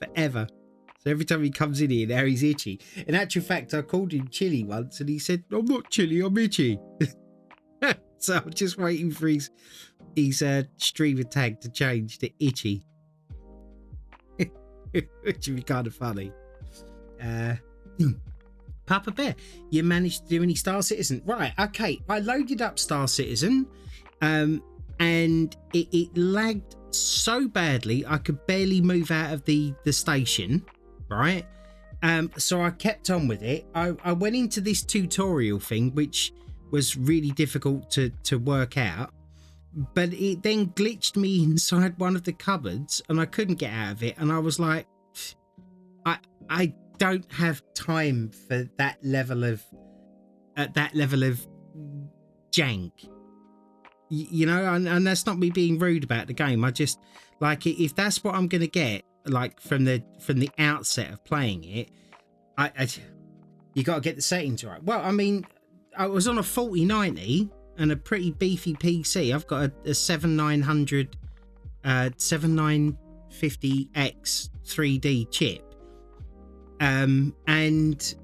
forever. So every time he comes in here, now he's itchy. In actual fact, I called him Chilly once and he said, I'm not chilly, I'm itchy. So I'm just waiting for his streamer tag to change to itchy. Which would be kind of funny. Papa Bear, you managed to do any Star Citizen? Right, okay. I loaded up Star Citizen and it lagged so badly I could barely move out of the station, right? So I kept on with it. I went into this tutorial thing, which was really difficult to work out, but it then glitched me inside one of the cupboards and I couldn't get out of it. And I was like, I don't have time for that level of jank, you know, and that's not me being rude about the game. I just like it. If that's what I'm going to get, like from the outset of playing it, you got to get the settings right. Well, I mean, I was on a 4090 and a pretty beefy PC. I've got a 7900 7950X 3D chip. And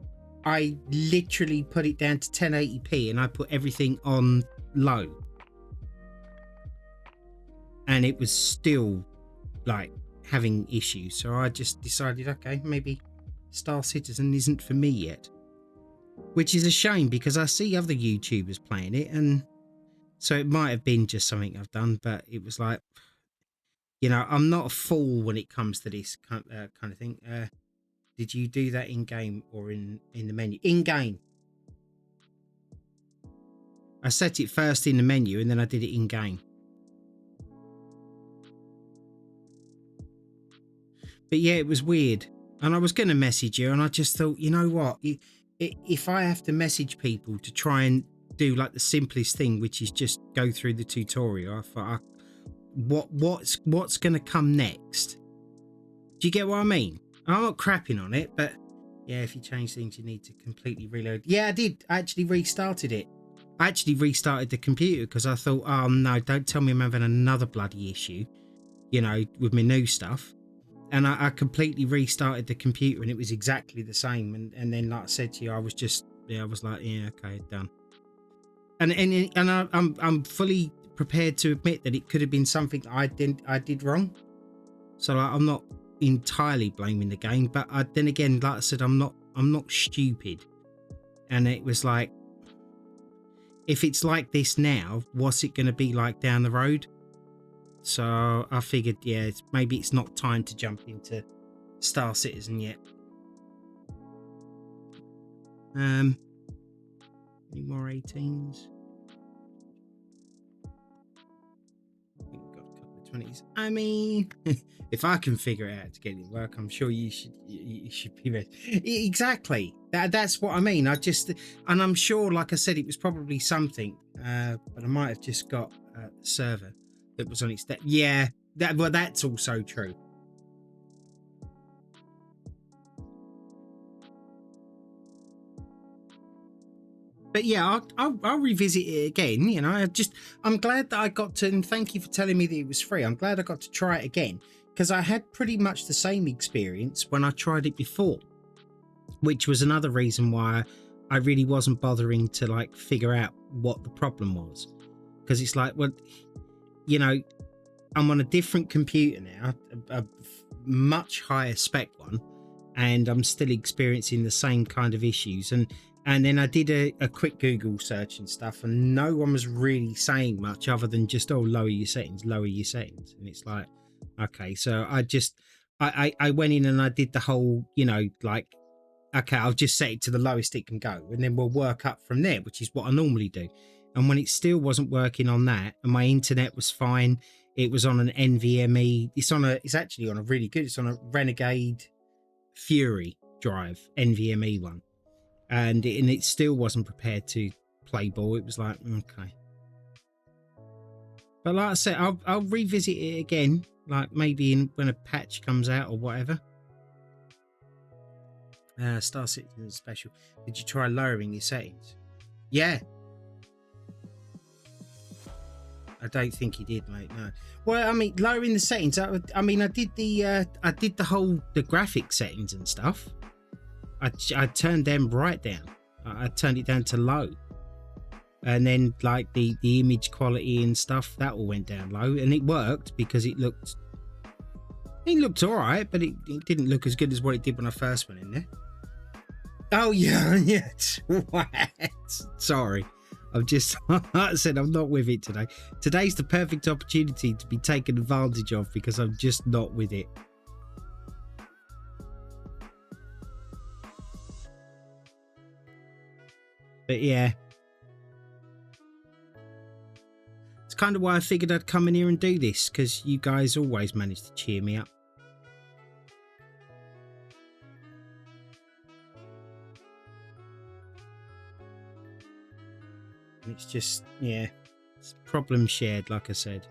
I literally put it down to 1080p and I put everything on low. And it was still like having issues. So I just decided, okay, maybe Star Citizen isn't for me yet. Which is a shame because I see other YouTubers playing it, and so it might have been just something I've done, but it was like, you know, I'm not a fool when it comes to this kind of thing. Did you do that in game or in the menu? In game. I set it first in the menu and then I did it in game. But yeah, it was weird. And I was going to message you and I just thought, you know what? If I have to message people to try and do like the simplest thing, which is just go through the tutorial, I thought, what's going to come next? Do you get what I mean? I'm not crapping on it, but yeah, if you change things, you need to completely reload. Yeah, I did. I actually restarted it. I actually restarted the computer because I thought, oh no, don't tell me I'm having another bloody issue, you know, with my new stuff. And I completely restarted the computer and it was exactly the same. And then, like I said to you, I was like, yeah, okay, done. And I'm fully prepared to admit that it could have been something I did wrong. So like, I'm not entirely blaming the game, but then again, like I said, I'm not stupid. And it was like, if it's like this now, what's it going to be like down the road? So I figured, yeah, maybe it's not time to jump into Star Citizen yet. Any more 18s? I think we've got a couple of 20s. I mean, if I can figure it out to get it to work, I'm sure you should be ready. Exactly. That's what I mean. And I'm sure, like I said, it was probably something, but I might have just got a server that was on its yeah, that's also true. But yeah, I'll revisit it again. You know, I'm glad that I got to, and thank you for telling me that it was free. I'm glad I got to try it again because I had pretty much the same experience when I tried it before, which was another reason why I really wasn't bothering to like figure out what the problem was. Because it's like, well, you know, I'm on a different computer now, a much higher spec one, and I'm still experiencing the same kind of issues. And then I did a quick Google search and stuff, and no one was really saying much other than just, oh, lower your settings. And it's like, okay, so I went in and I did the whole, you know, like, okay, I'll just set it to the lowest it can go, and then we'll work up from there, which is what I normally do. And when it still wasn't working on that, and my internet was fine, it was on an NVMe. It's actually on a really good. It's on a Renegade Fury drive, NVMe one, and it still wasn't prepared to play ball. It was like, okay. But like I said, I'll revisit it again, like maybe when a patch comes out or whatever. Star Citizen is special. Did you try lowering your settings? Yeah. I don't think he did, mate. No. Well, I mean, lowering the settings. I did the whole graphic settings and stuff. I turned them right down. I turned it down to low, and then like the image quality and stuff, that all went down low, and it worked because it looked all right, but it didn't look as good as what it did when I first went in there. Oh yeah, yeah. What? Sorry. I'm just, I said I'm not with it today. Today's the perfect opportunity to be taken advantage of because I'm just not with it. But yeah. It's kind of why I figured I'd come in here and do this, because you guys always manage to cheer me up. It's just, yeah, it's problem shared, like I said.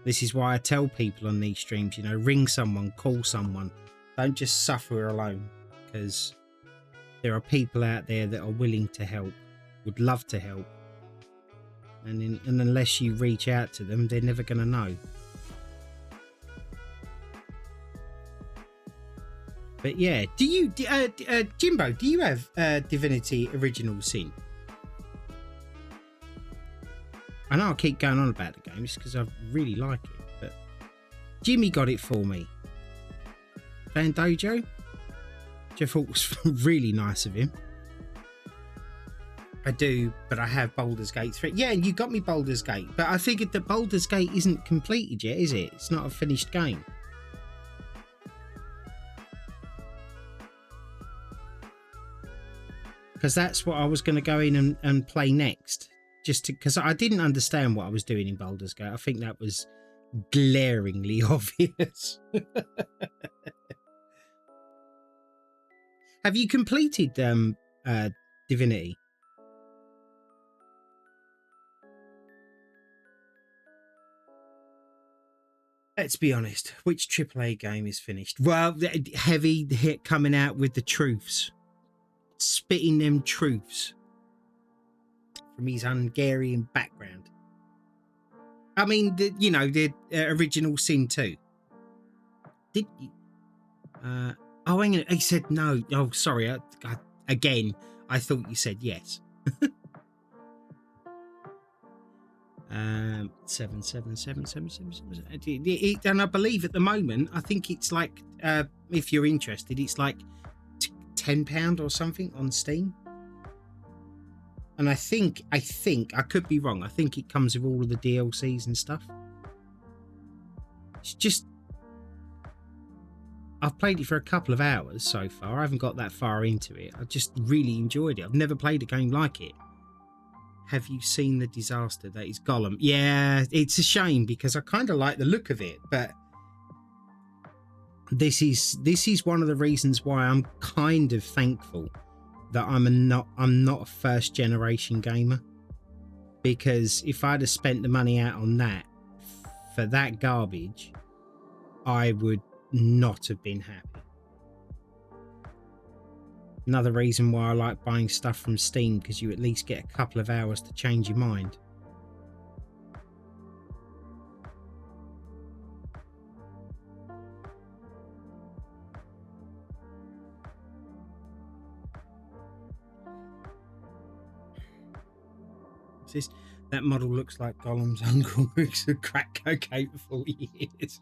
This is why I tell people on these streams, you know, ring someone, call someone. Don't just suffer alone, because there are people out there that are willing to help, would love to help. And unless you reach out to them, they're never going to know. But yeah, do you, Jimbo, do you have Divinity Original Sin? I know I keep going on about the game just because I really like it, but Jimmy got it for me. Van Dojo, which I thought was really nice of him. I do, but I have Baldur's Gate 3. Yeah, and you got me Baldur's Gate, but I figured that Baldur's Gate isn't completed yet, is it? It's not a finished game. Because that's what I was going to go in and play next. Just because I didn't understand what I was doing in Baldur's Gate. I think that was glaringly obvious. Have you completed Divinity? Let's be honest. Which AAA game is finished? Well, Heavy hit coming out with the truths. Spitting them truths. From his Hungarian background. I mean, the original Sin 2. Did you? Oh, hang on. He said no. Oh, sorry. Again, I thought you said yes. 77777. And I believe at the moment, I think it's like, if you're interested, it's like £10 or something on Steam. And I think I could be wrong. I think it comes with all of the DLCs and stuff. It's just, I've played it for a couple of hours so far. I haven't got that far into it. I just really enjoyed it. I've never played a game like it. Have you seen the disaster that is Gollum? Yeah, it's a shame because I kind of like the look of it, but this is one of the reasons why I'm kind of thankful that I'm not a first generation gamer, because if I'd have spent the money out on that for that garbage, I would not have been happy. Another reason why I like buying stuff from Steam, because you at least get a couple of hours to change your mind. That model looks like Gollum's uncle who's a crack cocaine for 40 years.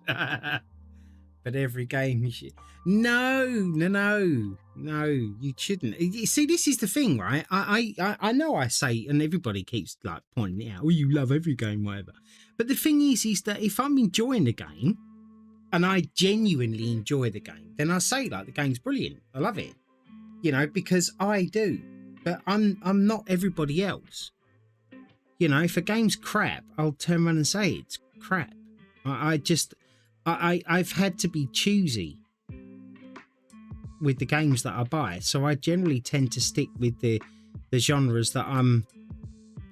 But every game you should... No, you shouldn't. You see, this is the thing, right? I know I say, and everybody keeps like pointing it out, oh, you love every game, whatever. But the thing is that if I'm enjoying the game, and I genuinely enjoy the game, then I say like the game's brilliant. I love it. You know, because I do. But I'm not everybody else. You know, if a game's crap, I'll turn around and say it's crap. I've had to be choosy with the games that I buy. So I generally tend to stick with the genres that I'm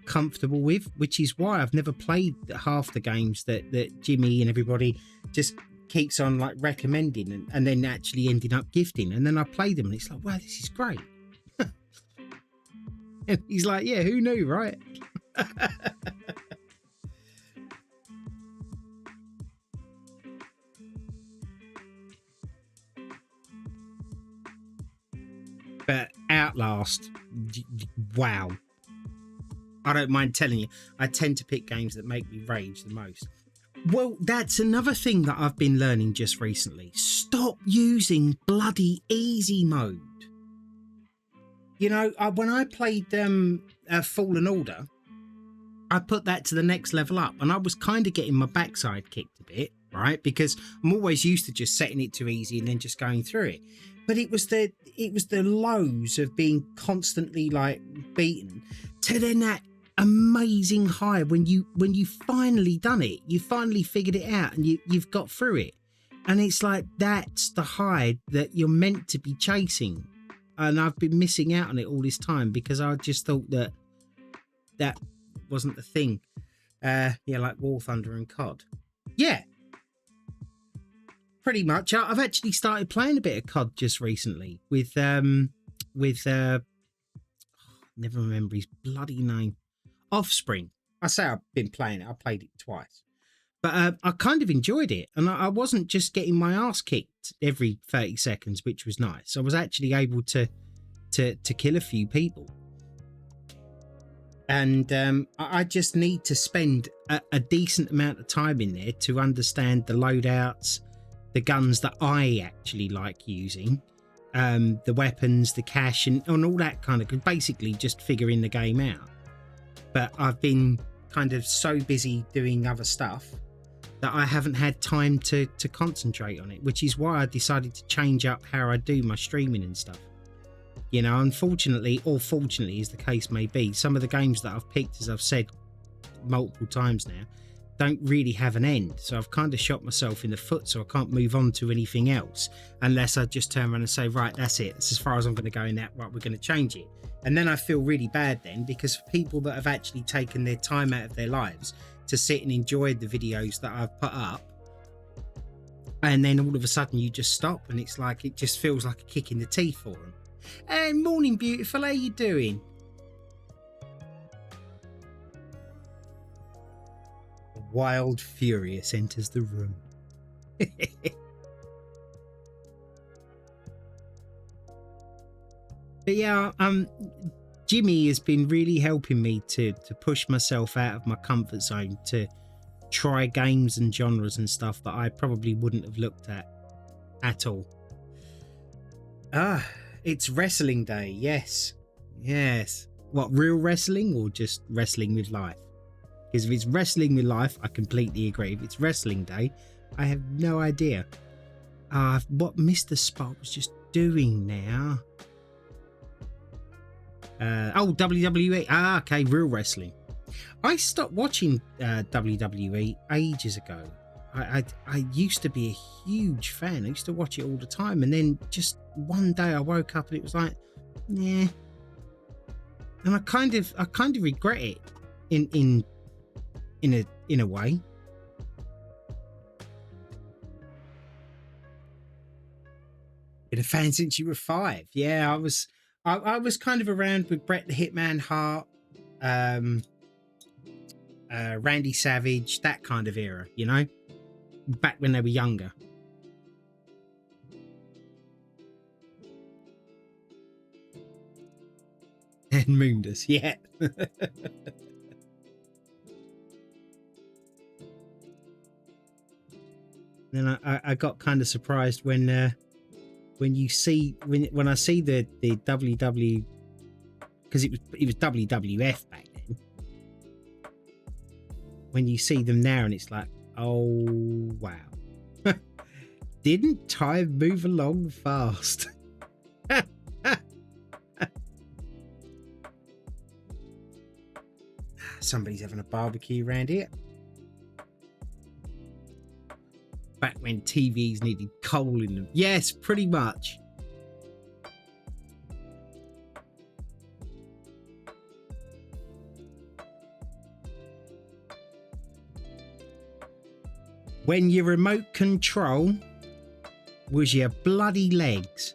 comfortable with, which is why I've never played half the games that Jimmy and everybody just keeps on like recommending and then actually ending up gifting. And then I play them and it's like, wow, this is great. And he's like, yeah, who knew, right? But Outlast, wow. I don't mind telling you, I tend to pick games that make me rage the most. Well, that's another thing that I've been learning just recently. Stop using bloody easy mode. You know, when I played Fallen Order, I put that to the next level up, and I was kind of getting my backside kicked a bit, right? Because I'm always used to just setting it to easy and then just going through it. But it was the lows of being constantly like beaten to then that amazing high when you finally done it, you finally figured it out and you've got through it, and it's like that's the high that you're meant to be chasing. And I've been missing out on it all this time because I just thought that wasn't the thing. Yeah, like War Thunder and COD. Yeah, pretty much. I've actually started playing a bit of COD just recently with never remember his bloody name. Offspring. I say I've been playing it. I played it twice, but I kind of enjoyed it, and I wasn't just getting my ass kicked every 30 seconds, which was nice. I was actually able to kill a few people, and I just need to spend a decent amount of time in there to understand the loadouts, the guns that I actually like using, the weapons, the cash, and all that kind of. Basically, just figuring the game out. But I've been kind of so busy doing other stuff that I haven't had time to concentrate on it, which is why I decided to change up how I do my streaming and stuff. You know, unfortunately, or fortunately, as the case may be, some of the games that I've picked, as I've said multiple times now, don't really have an end. So I've kind of shot myself in the foot, so I can't move on to anything else unless I just turn around and say, right, that's it. That's as far as I'm going to go in that. Right, we're going to change it. And then I feel really bad then, because people that have actually taken their time out of their lives to sit and enjoy the videos that I've put up, and then all of a sudden you just stop, and it's like, it just feels like a kick in the teeth for them. Hey, morning, beautiful. How you doing? Wild Furious enters the room. But yeah, Jimmy has been really helping me to push myself out of my comfort zone, to try games and genres and stuff that I probably wouldn't have looked at all. It's wrestling day. Yes. What, real wrestling or just wrestling with life? Because if it's wrestling with life, I completely agree. If it's wrestling day, I have no idea. What Mr. Spot was just doing now. WWE. Okay, real wrestling. I stopped watching WWE ages ago. I used to be a huge fan. I used to watch it all the time, and then just one day I woke up and it was like, yeah. And I kind of regret it in a way. Been a fan since you were 5. Yeah, I was kind of around with Bret the Hitman Hart, Randy Savage, that kind of era, you know, back when they were younger. And Moondus, yeah. Then I got kind of surprised when you see when I see the WW, because it was WWF back then. When you see them now and it's like, oh wow. Didn't time move along fast? Somebody's having a barbecue around here. Back when TVs needed coal in them. Yes, pretty much. When your remote control was your bloody legs.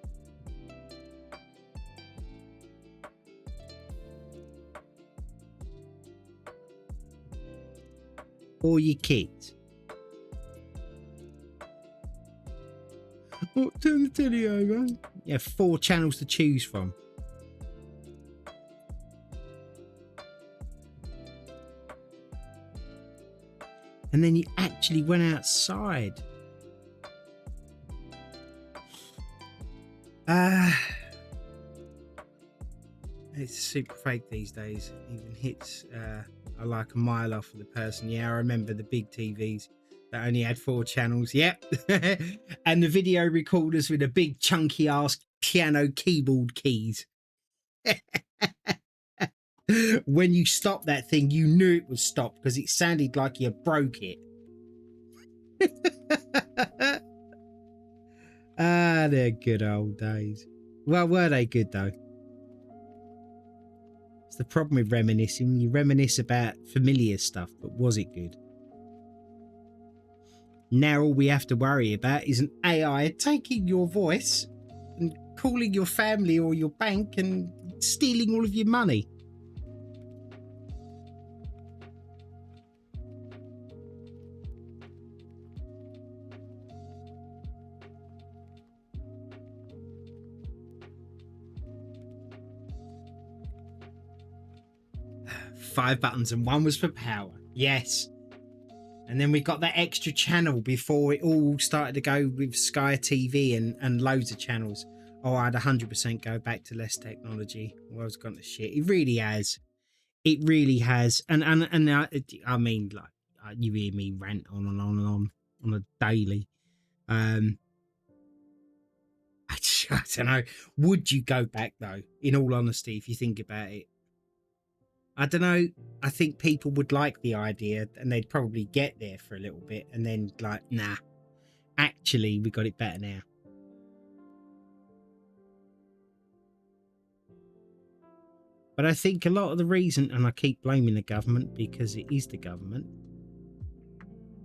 Or your kids. Oh, turn the telly over. You have 4 channels to choose from. And then you actually went outside. It's super fake these days. Even hits are like a mile off of the person. Yeah, I remember the big TVs that only had 4 channels. Yep. And the video recorders with the big chunky ass piano keyboard keys. When you stopped that thing, you knew it was stopped because it sounded like you broke it. They're good old days. Well, were they good though? It's the problem with reminiscing. You reminisce about familiar stuff, but was it good? Now all we have to worry about is an AI taking your voice and calling your family or your bank and stealing all of your money. Five buttons and one was for power. Yes. And then we got that extra channel before it all started to go with Sky TV and loads of channels. Oh, I'd 100% go back to less technology. The world's gone to shit. It really has. It really has. And I mean, like, you hear me rant on and on and on a daily. I don't know. Would you go back though? In all honesty, if you think about it. I don't know. I think people would like the idea and they'd probably get there for a little bit and then like, nah, actually, we got it better now. But I think a lot of the reason, and I keep blaming the government because it is the government,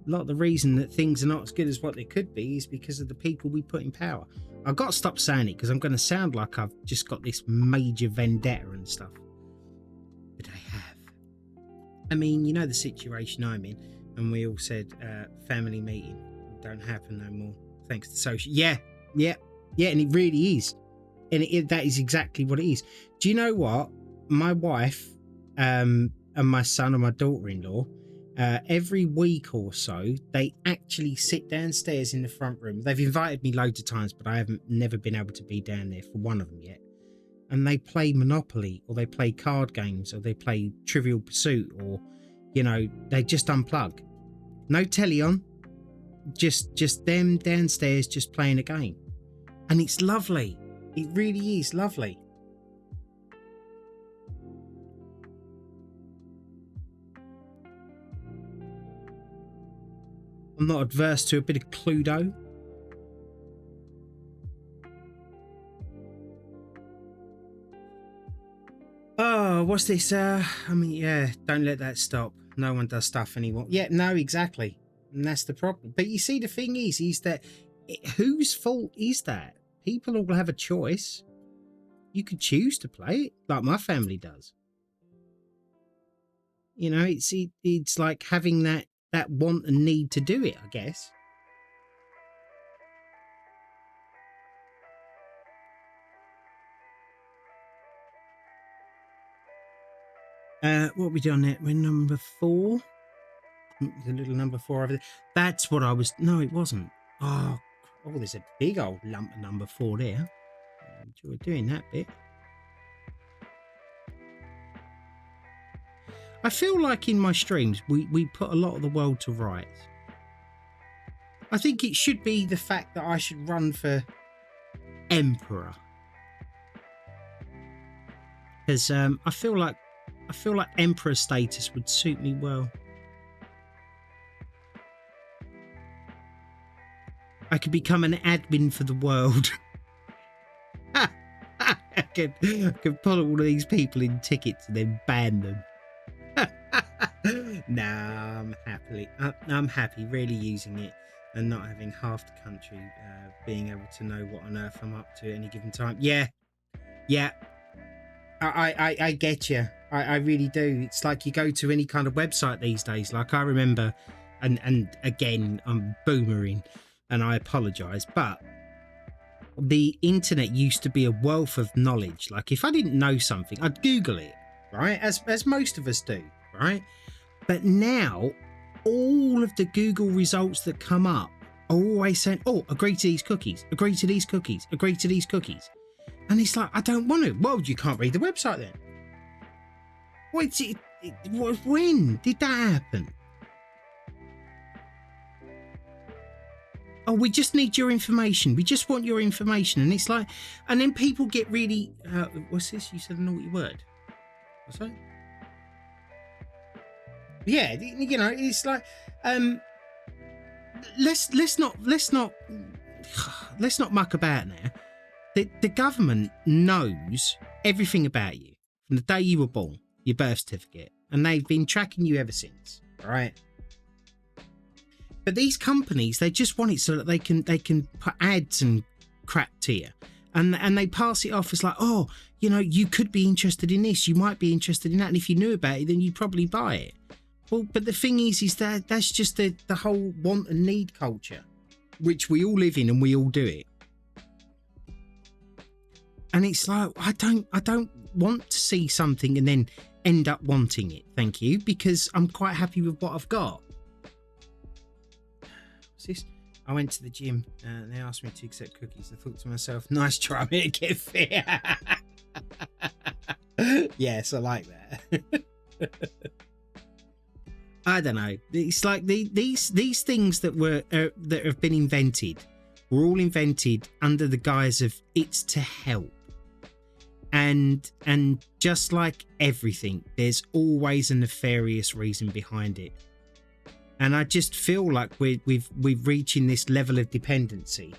a lot of the reason that things are not as good as what they could be is because of the people we put in power. I've got to stop saying it because I'm going to sound like I've just got this major vendetta and stuff. But I have. I mean, you know the situation I'm in, and we all said family meeting don't happen no more thanks to social. Yeah, and it really is, and that is exactly what it is. Do you know what? My wife and my son and my daughter-in-law, every week or so, they actually sit downstairs in the front room. They've invited me loads of times, but I haven't never been able to be down there for one of them yet. And they play Monopoly, or they play card games, or they play Trivial Pursuit, or, you know, they just unplug. No telly on, just them downstairs just playing a game. And it's lovely. It really is lovely. I'm not adverse to a bit of Cluedo. Oh, what's this? I mean, yeah, don't let that stop. No one does stuff anymore. Yeah, no, exactly. And that's the problem. But you see, the thing is that whose fault is that? People all have a choice. You could choose to play it, like my family does. You know, it's like having that want and need to do it, I guess. What are we doing there? We're number 4. The little number 4 over there. That's what I was. No, it wasn't. Oh, there's a big old lump of number 4 there. I enjoy doing that bit. I feel like in my streams, we put a lot of the world to rights. I think it should be the fact that I should run for emperor. Because I feel like emperor status would suit me well. I could become an admin for the world. I could pull all of these people in tickets and then ban them. Nah, I'm happy really using it and not having half the country being able to know what on earth I'm up to at any given time. Yeah. I get you. I really do. It's like you go to any kind of website these days. Like I remember, and again, I'm boomering and I apologise, but the internet used to be a wealth of knowledge. Like if I didn't know something, I'd Google it, right? As most of us do, right? But now all of the Google results that come up are always saying, oh, agree to these cookies, agree to these cookies, agree to these cookies. And it's like, I don't want to. Well, you can't read the website then. When did that happen? Oh, we just need your information. We just want your information. And it's like, and then people get really, what's this? You said a naughty word. What's that? Yeah, you know, it's like, let's not muck about now. The government knows everything about you from the day you were born, your birth certificate, and they've been tracking you ever since, all right? But these companies, they just want it so that they can put ads and crap to you, and they pass it off as like, oh, you know, you could be interested in this, you might be interested in that, and if you knew about it, then you'd probably buy it. Well, but the thing is that that's just the whole want and need culture, which we all live in and we all do it. And it's like, I don't want to see something and then end up wanting it, thank you, because I'm quite happy with what I've got. What's this? I went to the gym and they asked me to accept cookies. I thought to myself, nice try me to get fit. Yes, I like that. I don't know. It's like these things that have been invented were all invented under the guise of it's to help. And just like everything, there's always a nefarious reason behind it. And I just feel like we're reaching this level of dependency.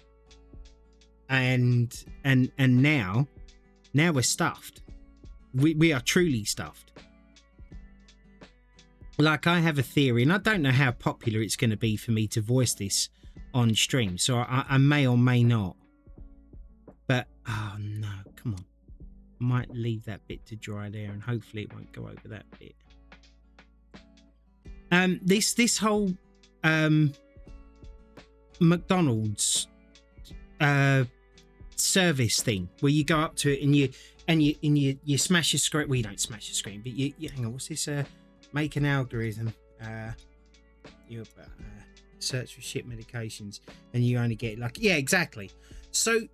And now we're stuffed. We are truly stuffed. Like, I have a theory, and I don't know how popular it's going to be for me to voice this on stream, so I may or may not. But, oh no, come on. I might leave that bit to dry there, and hopefully it won't go over that bit. This whole McDonald's service thing, where you go up to it and you smash a screen. Well, you don't smash a screen, but you hang on. What's this? Make an algorithm. You search for shit medications, and you only get like, yeah, exactly. So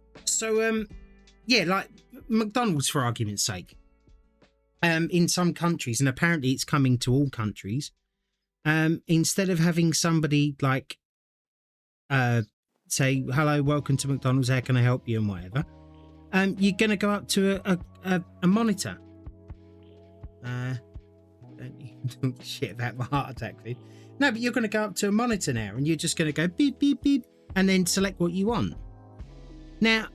yeah, like McDonald's, for argument's sake, in some countries, and apparently it's coming to all countries. Instead of having somebody like say, hello, welcome to McDonald's, how can I help you, and whatever, you're gonna go up to a monitor. Don't even talk shit about my heart attack thing. No, but you're gonna go up to a monitor now, and you're just gonna go beep beep beep, and then select what you want. Now,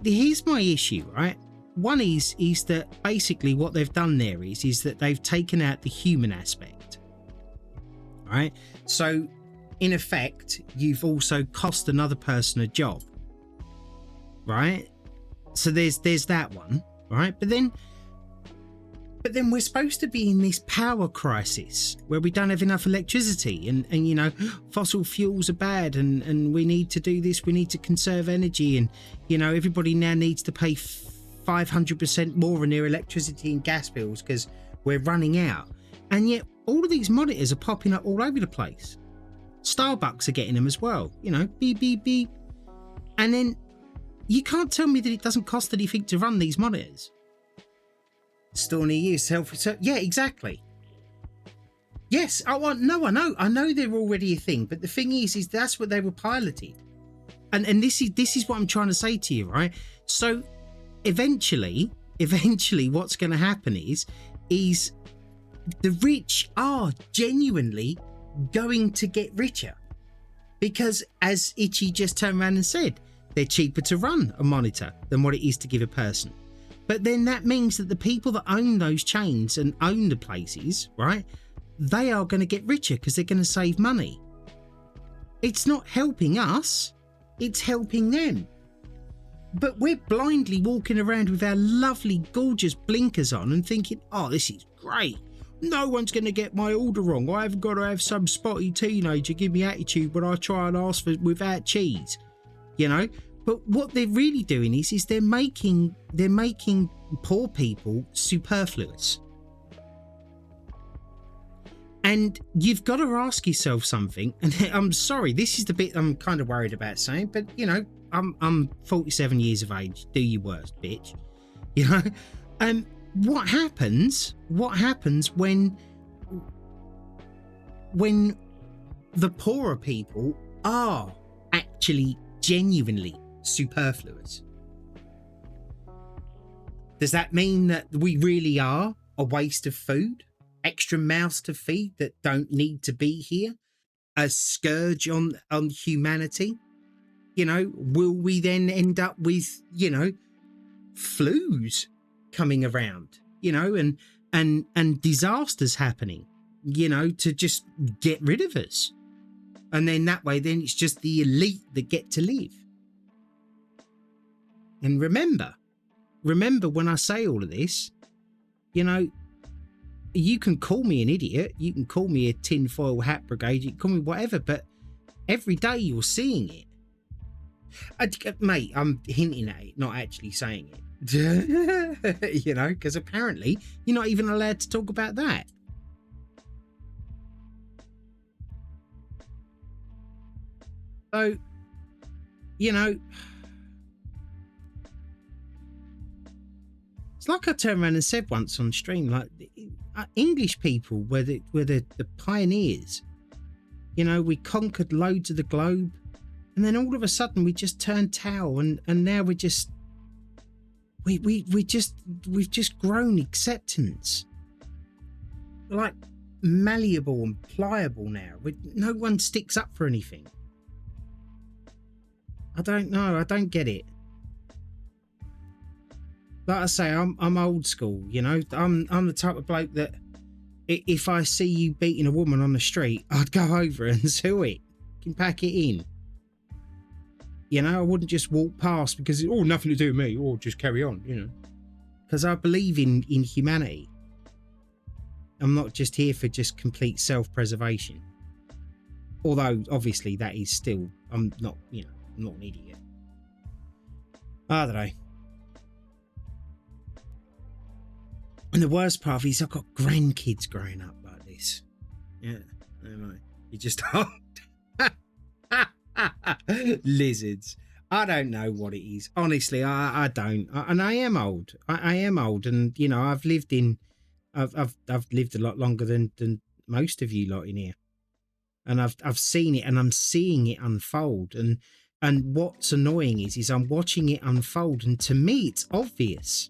here's my issue, right? One is that basically what they've done there is that they've taken out the human aspect. Right? So in effect, you've also cost another person a job. Right? So there's that one, right? But then we're supposed to be in this power crisis where we don't have enough electricity, and you know, fossil fuels are bad, and we need to do this, we need to conserve energy, and you know, everybody now needs to pay 500% more on their electricity and gas bills because we're running out. And yet all of these monitors are popping up all over the place. Starbucks are getting them as well, you know, beep beep beep. And then you can't tell me that it doesn't cost anything to run these monitors. Store near you, self-research. Yeah, exactly. Yes, I know they're already a thing, but the thing is that's what they were piloted. And this is what I'm trying to say to you, right? So eventually what's going to happen is the rich are genuinely going to get richer, because as Itchy just turned around and said, they're cheaper to run a monitor than what it is to give a person. But then that means that the people that own those chains and own the places, right, they are going to get richer because they're going to save money. It's not helping us, it's helping them. But we're blindly walking around with our lovely, gorgeous blinkers on and thinking, oh, this is great. No one's going to get my order wrong. I haven't got to have some spotty teenager give me attitude when I try and ask for without cheese. You know? But what they're really doing is they're making poor people superfluous. And you've got to ask yourself something. And I'm sorry, this is the bit I'm kind of worried about saying, but you know, I'm 47 years of age. Do your worst, bitch. You know, what happens when the poorer people are actually genuinely superfluous? Does that mean that we really are a waste of food? Extra mouths to feed that don't need to be here? A scourge on humanity? You know, will we then end up with, you know, flus coming around, you know, and disasters happening, you know, to just get rid of us? And then that way, then it's just the elite that get to live. And remember when I say all of this, you know, you can call me an idiot, you can call me a tinfoil hat brigade, you can call me whatever, but every day you're seeing it. Mate, I'm hinting at it, not actually saying it. You know, because apparently you're not even allowed to talk about that. So, you know, it's like I turned around and said once on stream, like, English people were the pioneers. You know, we conquered loads of the globe, and then all of a sudden we just turned tail, and now we're just we've just grown acceptance. We're like malleable and pliable now. No one sticks up for anything. I don't know. I don't get it. Like I say, I'm old school, you know. I'm the type of bloke that if I see you beating a woman on the street, I'd go over and sue it. You can pack it in. You know, I wouldn't just walk past because nothing to do with me, or just carry on, you know. Because I believe in humanity. I'm not just here for just complete self-preservation. Although obviously that is still, I'm not, you know, I'm not an idiot. I don't know. And the worst part is I've got grandkids growing up like this. Yeah, I don't know. You just lizards. I don't know what it is. Honestly, I don't. And I am old. I am old, and you know, I've lived a lot longer than most of you lot in here, and I've seen it, and I'm seeing it unfold. And what's annoying is I'm watching it unfold, and to me, it's obvious.